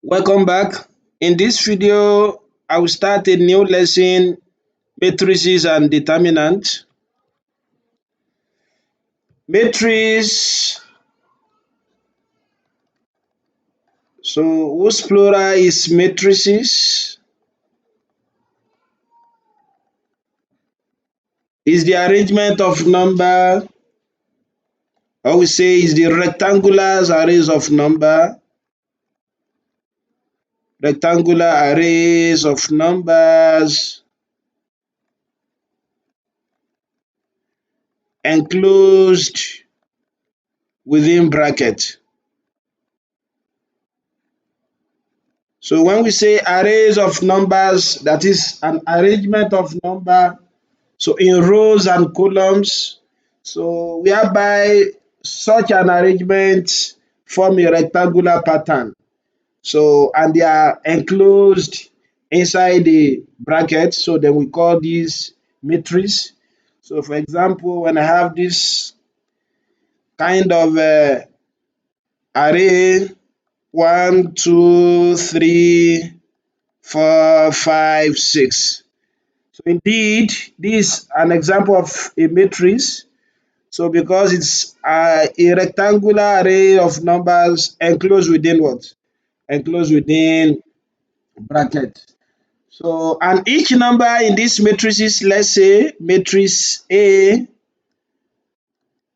Welcome back. In this video, I will start a new lesson, matrices and determinants. Matrix, so whose plural is matrices, is the arrangement of number, or we say is the rectangular arrays of number, rectangular arrays of numbers enclosed within bracket. So when we say arrays of numbers, that is an arrangement of number, so in rows and columns, so whereby such an arrangement form a rectangular pattern. So and they are enclosed inside the bracket, so then we call this matrix. So for example, when I have this kind of array, 1, 2, 3, 4, 5, 6. So indeed, this is an example of a matrix. So because it's a rectangular array of numbers enclosed within what? Enclosed within bracket. So and each number in this matrices, let's say matrix A.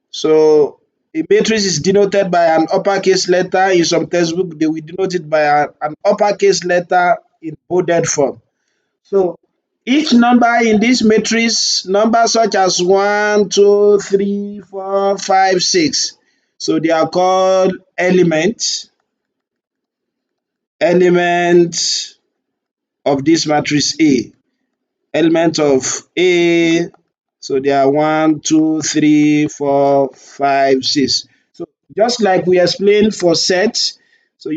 So a matrix is denoted by an uppercase letter. In some textbook, they will denote it by an uppercase letter in bolded form. So each number in this matrix, numbers such as 1, 2, 3, 4, 5, 6. So they are called elements of this matrix A. Element of A. So they are 1, 2, 3, 4, 5, 6. So just like we explained for sets, so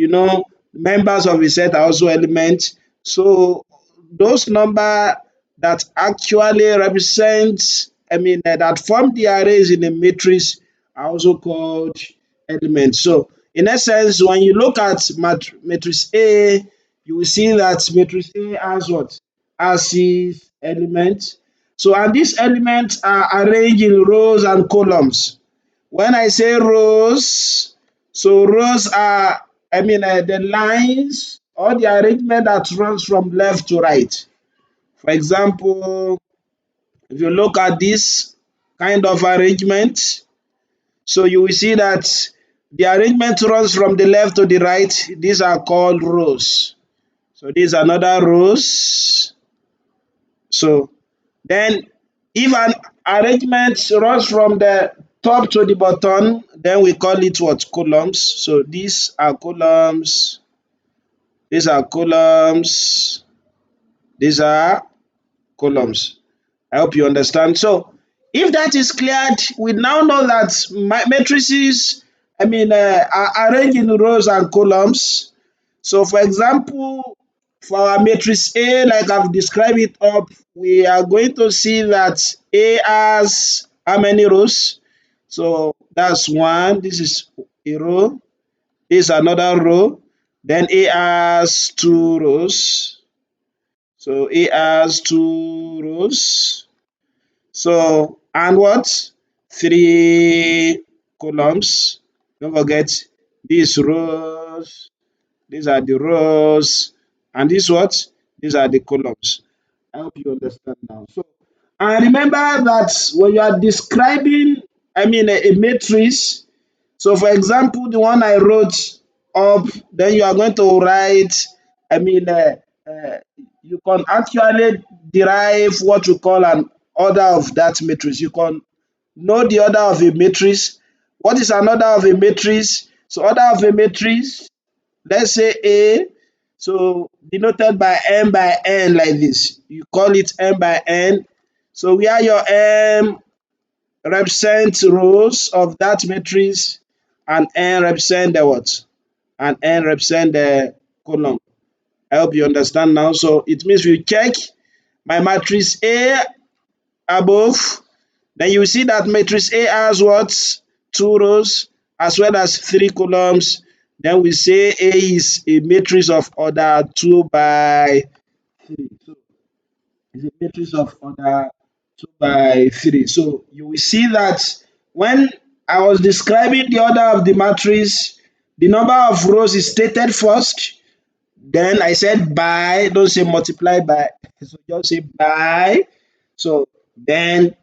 members of a set are also elements. So those number that actually represent, that form the arrays in a matrix are also called elements. So in essence, when you look at matrix A, you will see that matrix A has what? Has its elements. So and these elements are arranged in rows and columns. When I say rows, so rows are, the lines or the arrangement that runs from left to right. For example, if you look at this kind of arrangement, so you will see that the arrangement runs from the left to the right. These are called rows. So these are another rows. So then if an arrangement runs from the top to the bottom, then we call it what? Columns. So these are columns, these are columns. I hope you understand. So if that is cleared, we now know that matrices, are arranged in rows and columns. So for example, for our matrix A, like I've described it up, we are going to see that A has how many rows? So that's one. This is a row. This is another row. Then A has two rows. So A has two rows. So and what? Three columns. Don't forget these rows. These are the rows, and this what? These are the columns. I hope you understand now. So, and remember that when you are describing, a matrix. So, for example, the one I wrote up, then you are going to write. I mean, uh, uh, you can actually derive what we call an order of that matrix. You can know the order of a matrix. What is an order of a matrix? So, order of a matrix, let's say A, so denoted by M by N like this. You call it M by N. So where your M represents rows of that matrix and N represent the what? And N represent the column. I hope you understand now. So it means we check my matrix A above, then you see that matrix A has what? Two rows as well as three columns. Then we say A is a matrix of order 2 by 3. So it's a matrix of order 2 by 3. So you will see that when I was describing the order of the matrix, the number of rows is stated first. Then I said by, don't say multiply by. So just say by. So then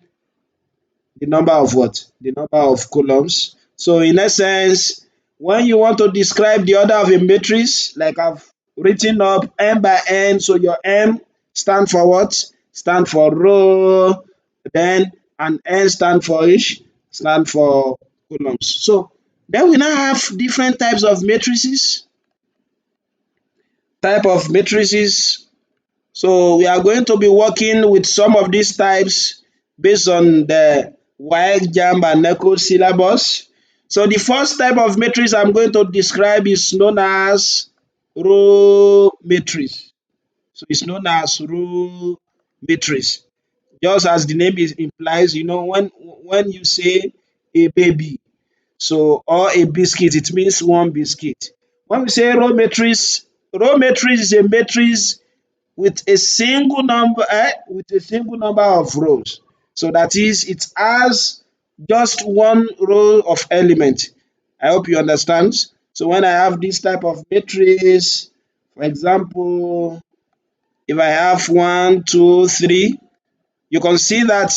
the number of what? The number of columns. So in essence, when you want to describe the order of a matrix, like I've written up m by n, so your m stand for what? Stand for row, then and n stand for each, stand for columns. So then we now have different types of matrices, type of matrices. So we are going to be working with some of these types based on the WAEC, JAMB and NECO syllabus. So the first type of matrix I'm going to describe is known as row matrix. So it's known as row matrix. Just as the name implies, when you say a baby, so or a biscuit, it means one biscuit. When we say row matrix is a matrix with a single number of rows. So that is, it has just one row of element. I hope you understand. So when I have this type of matrix, for example, if I have 1, 2, 3, you can see that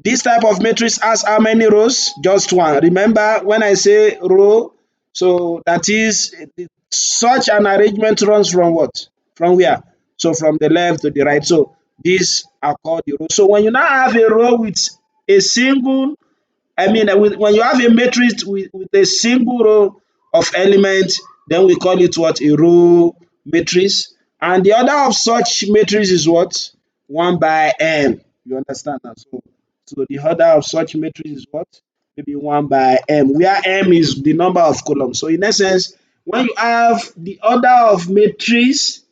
this type of matrix has how many rows? Just one. Remember when I say row, so that is, such an arrangement runs from what? From where? So from the left to the right. So these are called the rows. So when you now have a row with a single, when you have a matrix with a single row of elements, then we call it what? A row matrix. And the order of such matrix is what? 1 by m. You understand now? So the order of such matrix is what? Maybe 1 by m, where m is the number of columns. So in essence, when you have the order of matrix,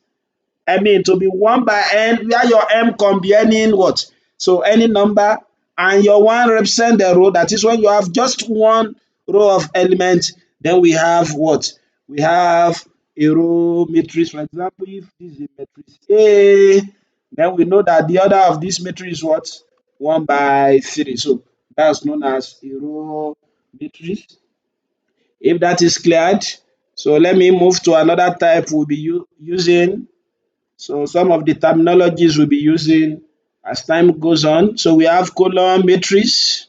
to be 1 by n, where your m combining what? So any number, and your 1 represent the row. That is when you have just one row of element, then we have what? We have a row matrix. For example, if this is a matrix A, then we know that the order of this matrix is what? 1 by 3. So that's known as a row matrix. If that is cleared, so let me move to another type we'll be using. So some of the terminologies we'll be using as time goes on. So we have column matrix.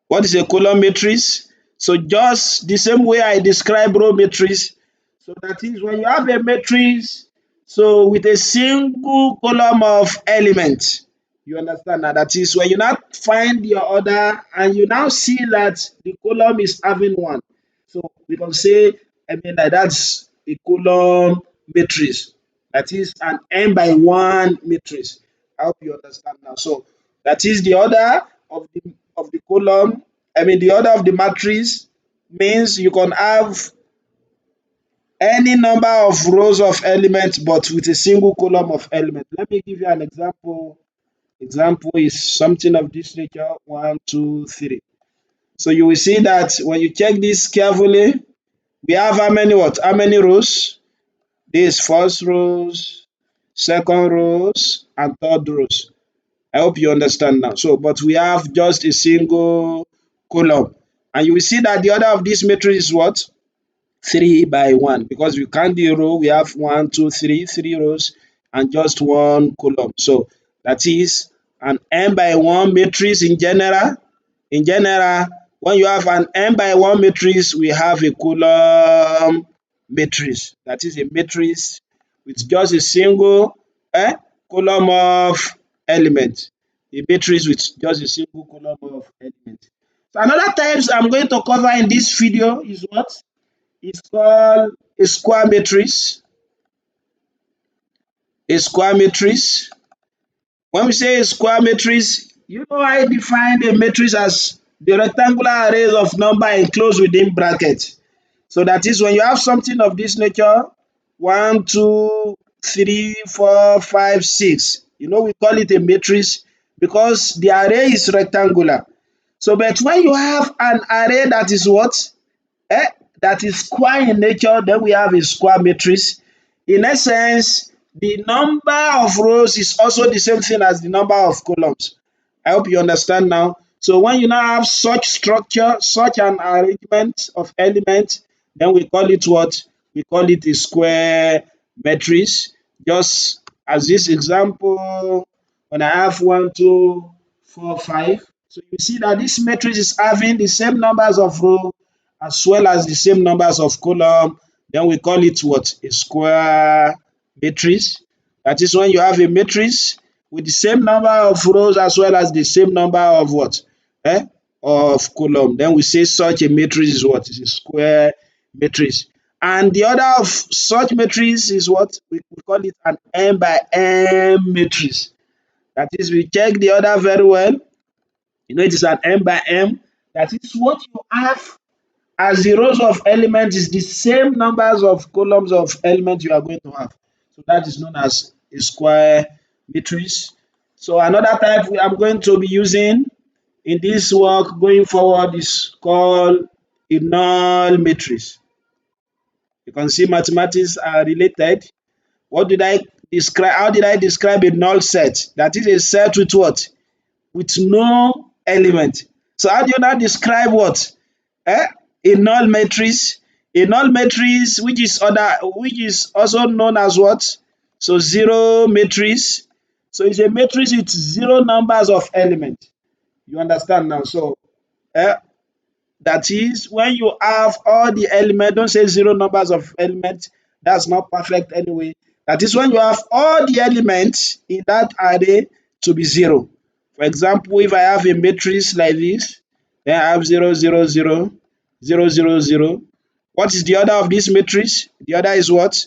What is a column matrix? So just the same way I describe row matrix. So that is when you have a matrix, so with a single column of elements. You understand now? That is when you now find your order and you now see that the column is having one. So we can say, that that's a column matrix. That is an n by 1 matrix. I hope you understand now. So that is the order of the column. The order of the matrix means you can have any number of rows of elements, but with a single column of elements. Let me give you an example. Example is something of this nature: 1, 2, 3. So you will see that when you check this carefully, we have how many what? How many rows? This first rows, second rows, and third rows. I hope you understand now. So, but we have just a single column. And you will see that the order of this matrix is what? 3 by 1. Because we count the row, we have 1, 2, 3, 3 rows, and just one column. So that is an n by 1 matrix in general. In general, when you have an n by 1 matrix, we have a column matrix. That is a matrix with just a single column of element. A matrix with just a single column of element. So another types I'm going to cover in this video is what? It's called a square matrix. A square matrix. When we say a square matrix, I define a matrix as the rectangular arrays of number enclosed within brackets. So that is when you have something of this nature: 1, 2, 3, 4, 5, 6. We call it a matrix because the array is rectangular. So, but when you have an array that is what? that is square in nature, then we have a square matrix. In essence, the number of rows is also the same thing as the number of columns. I hope you understand now. So when you now have such structure, such an arrangement of elements, then we call it what? We call it a square matrix. Just as this example, when I have 1, 2, 4, 5. So you see that this matrix is having the same numbers of rows as well as the same numbers of column. Then we call it what? A square matrix. That is when you have a matrix with the same number of rows as well as the same number of what? Of column. Then we say such a matrix is what? Is a square matrix. And the order of such matrix is what? We call it an m by m matrix. That is, we check the order very well. You know, it is an m by m. That is what you have as the rows of elements is the same numbers of columns of elements you are going to have. So that is known as a square matrix. So another type I'm going to be using in this work going forward is called a null matrix. You can see mathematics are related. What did I describe? How did I describe a null set? That is a set with what? With no element. So how do you now describe what? A null matrix. A null matrix which is also known as what? So zero matrix. So it's a matrix with zero numbers of elements. You understand now? So that is when you have all the elements, don't say zero numbers of elements, that's not perfect anyway. That is when you have all the elements in that array to be zero. For example, if I have a matrix like this, then I have 0, 0, 0, 0, 0, 0. What is the order of this matrix? The order is what?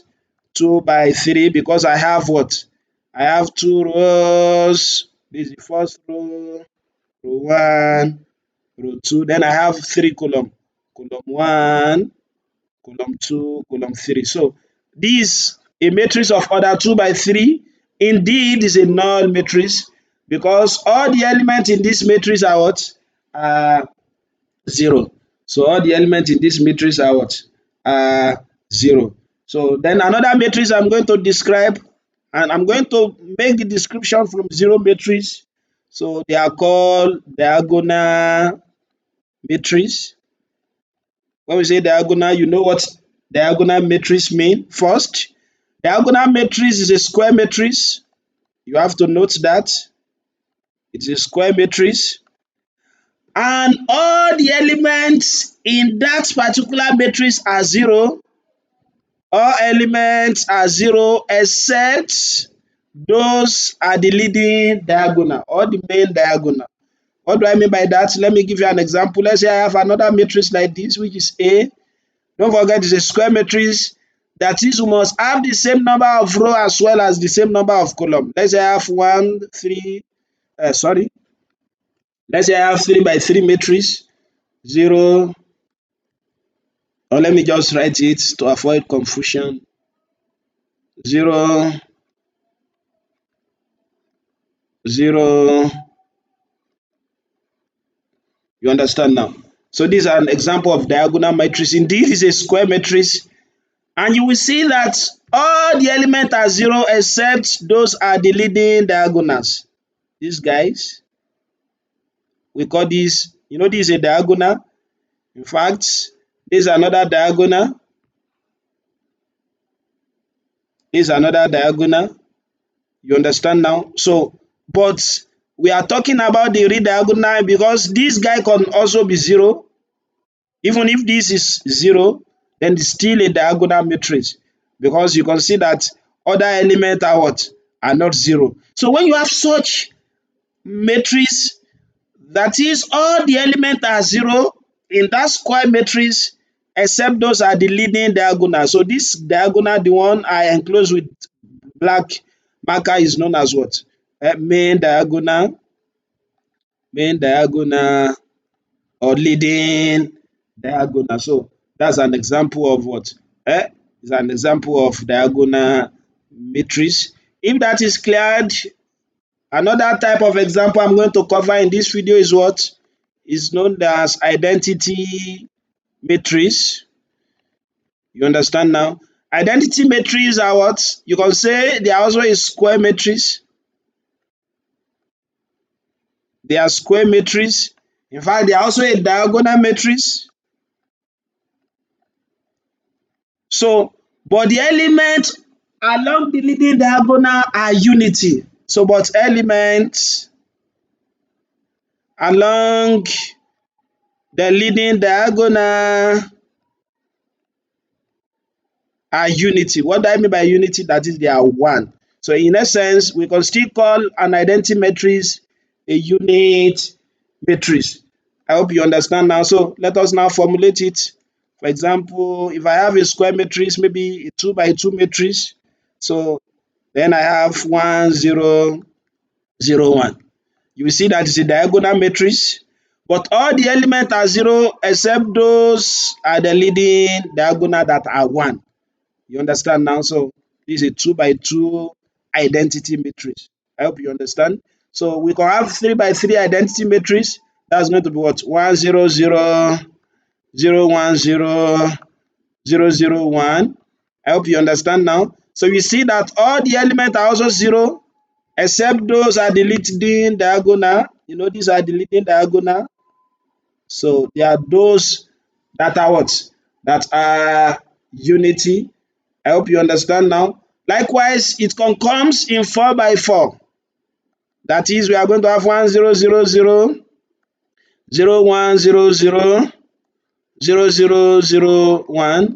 2 by 3 because I have what? I have two rows. This is the first row, row 1, row 2. Then I have 3 column. Column 1, column 2, column 3. So this a matrix of order 2 by 3 indeed is a null matrix because all the elements in this matrix are what? Are 0. So all the elements in this matrix are what? Are 0. So then another matrix I'm going to describe, and I'm going to make the description from 0 matrix. So they are called diagonal matrix. When we say diagonal, you know what diagonal matrix mean? First, diagonal matrix is a square matrix. You have to note that it's a square matrix. And all the elements in that particular matrix are 0. All elements are 0 except those are the leading diagonal or the main diagonal. What do I mean by that? Let me give you an example. Let's say I have another matrix like this, which is A. Don't forget it's a square matrix. That is, we must have the same number of rows as well as the same number of columns. Let's say I have 1, 3, let's say I have 3 by 3 matrix, 0, or let me just write it to avoid confusion. 0, 0. You understand now? So this is an example of diagonal matrix. Indeed, it's a square matrix. And you will see that all the elements are 0 except those are the leading diagonals. These guys, we call this, you know, this is a diagonal. In fact, this is another diagonal. This is another diagonal. You understand now? So, but we are talking about the real diagonal because this guy can also be 0. Even if this is 0, then it's still a diagonal matrix because you can see that other elements are what? Are not 0. So when you have such matrix, that is all the elements are 0 in that square matrix except those are the leading diagonal. So this diagonal, the one I enclose with black marker, is known as what? Main diagonal, or leading diagonal. So that's an example of what? It's an example of diagonal matrix. If that is cleared, another type of example I'm going to cover in this video is what is known as identity matrix. You understand now? Identity matrices are what? You can say they are also a square matrix. They are square matrix. In fact, they are also a diagonal matrix. So, but the elements along the leading diagonal are unity. So, but elements along the leading diagonal are unity. What do I mean by unity? That is, they are one. So, in essence, we can still call an identity matrix a unit matrix. I hope you understand now. So, let us now formulate it. For example, if I have a square matrix, maybe a 2 by 2 matrix, so then I have 1, 0, 0, 1. You will see that it's a diagonal matrix, but all the elements are 0 except those are the leading diagonal that are 1. You understand now? So this is a 2 by 2 identity matrix. I hope you understand. So we can have 3 by 3 identity matrix. That's going to be what? 1, 0, 0, 0, 1, 0, 0, 0, 1. I hope you understand now. So you see that all the elements are also 0 except those are the leading diagonal. You know, these are the leading diagonal. So they are those that are what? That are unity. I hope you understand now. Likewise, it comes in 4 by 4. That is, we are going to have 1, 0, 0, 0, 0, 1, 0, 0, 0, 0, 0, 1.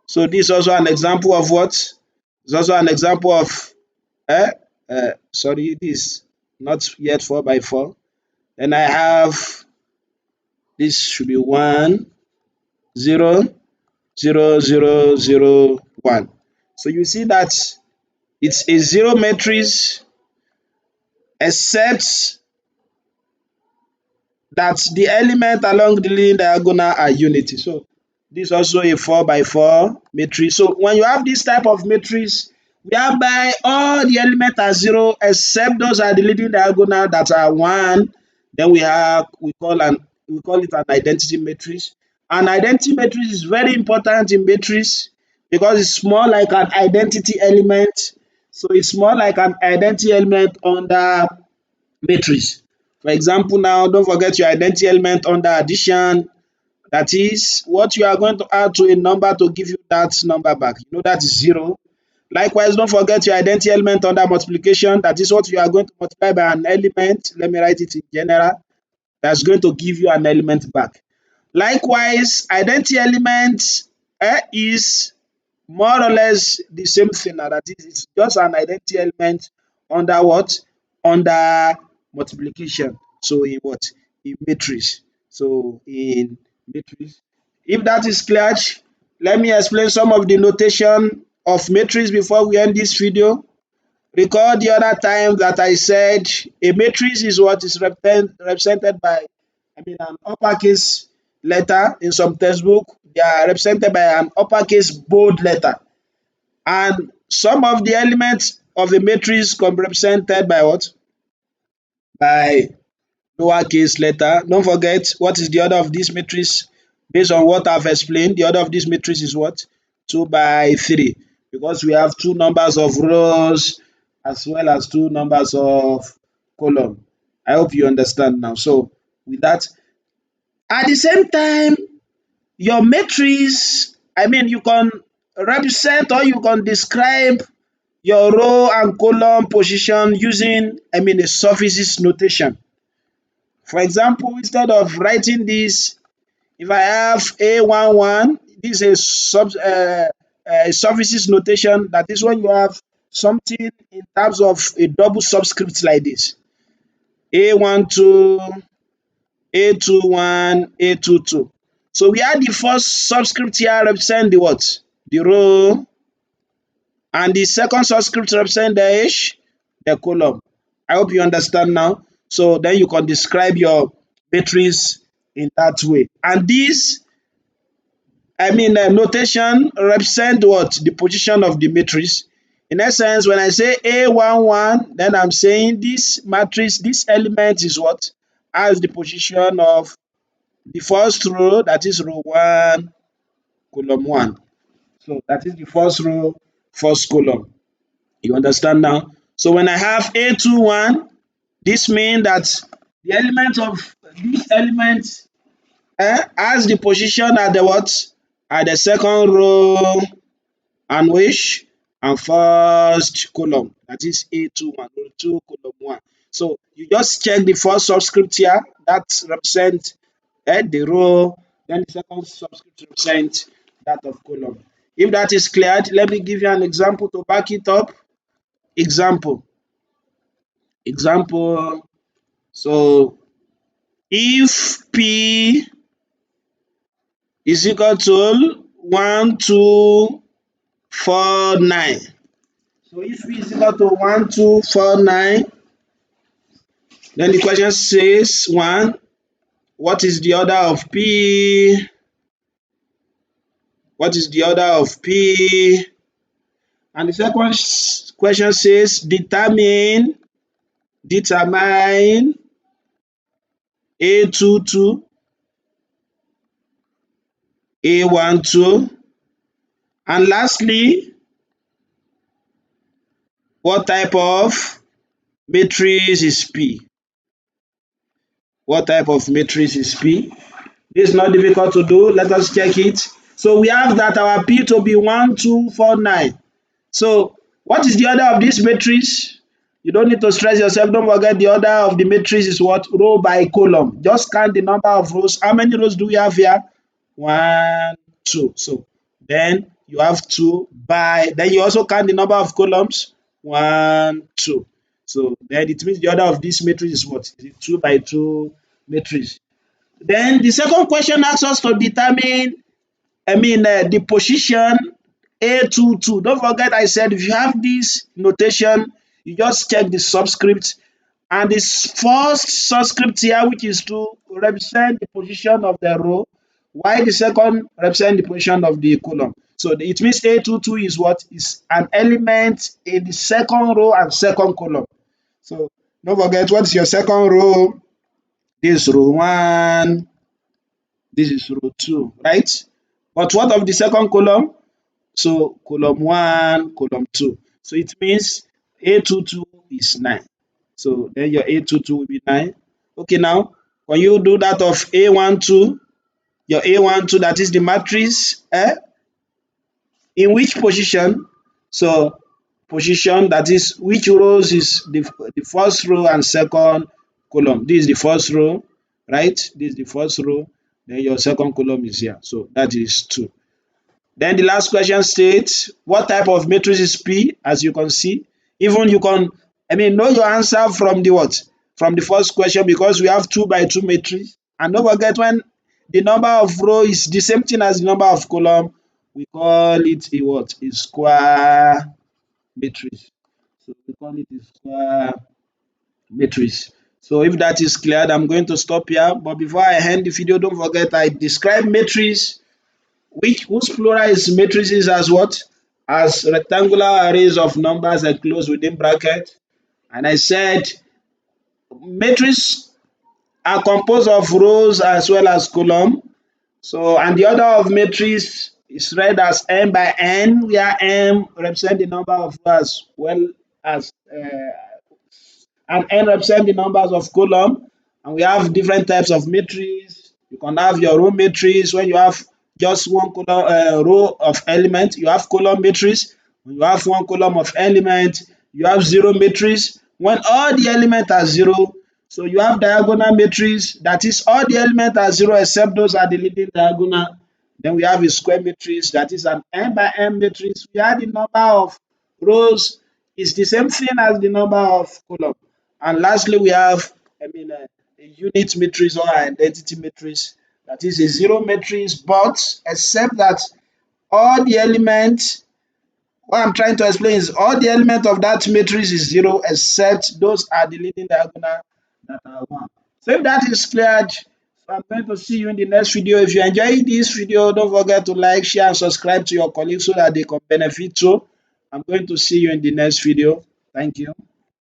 So this is also an example of what? It's also an example of, eh? Sorry, this not yet 4 by 4. Then I have, this should be 1, 0, 0, 0, 0, 1. So you see that it's a zero matrix except that the element along the leading diagonal are unity. So this is also a 4 by 4 matrix. So when you have this type of matrix whereby all the elements are 0 except those are the leading diagonal that are 1, then we call it an identity matrix. An identity matrix is very important in matrix because it's more like an identity element. So it's more like an identity element under matrix. For example, now don't forget your identity element under addition. That is what you are going to add to a number to give you that number back. You know that is 0. Likewise, don't forget your identity element under multiplication. That is what you are going to multiply by an element. Let me write it in general. That's going to give you an element back. Likewise, identity element is more or less the same thing. That is, it's just an identity element under what? Under multiplication. So in what? In matrix. So in matrix. If that is clear, let me explain some of the notation of matrix before we end this video. Recall the other time that I said a matrix is what is represented by, an uppercase letter. In some textbook, they are represented by an uppercase bold letter. And some of the elements of a matrix can be represented by what? By lowercase letter. Don't forget what is the order of this matrix. Based on what I've explained, the order of this matrix is what? 2 by 3. Because we have two numbers of rows as well as two numbers of column. I hope you understand now. So with that, at the same time, your matrix, you can represent or you can describe your row and column position using, a suffixes notation. For example, instead of writing this, if I have A11, this is a suffixes notation. That is when you have something in terms of a double subscript like this. A12, A21, A22. So we have the first subscript here represent the what? The row, and the second subscript represent the column. I hope you understand now. So then you can describe your matrix in that way. And this, notation represent what? The position of the matrix. In essence, when I say A11, then I'm saying this matrix, this element is what? As the position of the first row, that is row 1, column 1. So that is the first row, first column. You understand now? So when I have A21, this means that the element of this element has the position at the what? At the second row and which? And first column. That is A21, row 2, column 1. So you just check the first subscript here. That represents the row. Then the second subscript represents that of column. If that is cleared, let me give you an example to back it up. Example. Example. So if P is equal to 1, 2, 4, 9. So if P is equal to 1, 2, 4, 9, then the question says 1, what is the order of P? What is the order of P? And the second question says determine A22, A12, and lastly, what type of matrix is P? What type of matrix is P? This is not difficult to do. Let us check it. So we have that our P to be 1, 2, 4, 9. So what is the order of this matrix? You don't need to stress yourself. Don't forget the order of the matrix is what? Row by column. Just count the number of rows. How many rows do we have here? 1, 2. So then you have 2 by, then you also count the number of columns. 1, 2. So then it means the order of this matrix is what? Is it 2 by 2 matrix? Then the second question asks us to determine, the position A22. Don't forget I said if you have this notation, you just check the subscript, and this first subscript here, which is to represent the position of the row, while the second represent the position of the column. So it means A22 is what? Is an element in the second row and second column. So don't forget, what is your second row? This is row 1, this is row 2, right? But what of the second column? So column 1, column 2. So it means A22 is 9. So then your A22 will be 9. Okay, now when you do that of A12, your A12, that is the matrix, in which position? So position, that is which rows is the first row and second column. This is the first row, right? This is the first row. Then your second column is here. So that is 2. Then the last question states what type of matrix is P? As you can see, even you can know your answer from the what? From the first question, because we have 2 by 2 matrix. And don't forget, when the number of row is the same thing as the number of column, we call it a what? A square matrix. So we call it a square matrix. So if that is cleared, I'm going to stop here. But before I end the video, don't forget I describe matrix whose plural is matrices as what? As rectangular arrays of numbers enclosed within bracket. And I said matrices are composed of rows as well as column. So, and the order of matrix is read as n by n, where n represent the number of rows as well as and n represent the numbers of column. And we have different types of matrix. You can have your row matrix when you have just one column, row of element. You have column matrix. When you have one column of element, you have zero matrix. When all the elements are zero, so you have diagonal matrix. That is, all the elements are zero except those are the leading diagonal. Then we have a square matrix. That is an n by n matrix. We have the number of rows is the same thing as the number of column. And lastly, we have a unit matrix or identity matrix. That is a zero matrix, but except that all the elements, what I'm trying to explain is all the elements of that matrix is zero except those are the leading diagonal that are 1. So if that is cleared, so I'm going to see you in the next video. If you enjoyed this video, don't forget to like, share, and subscribe to your colleagues so that they can benefit too. I'm going to see you in the next video. Thank you.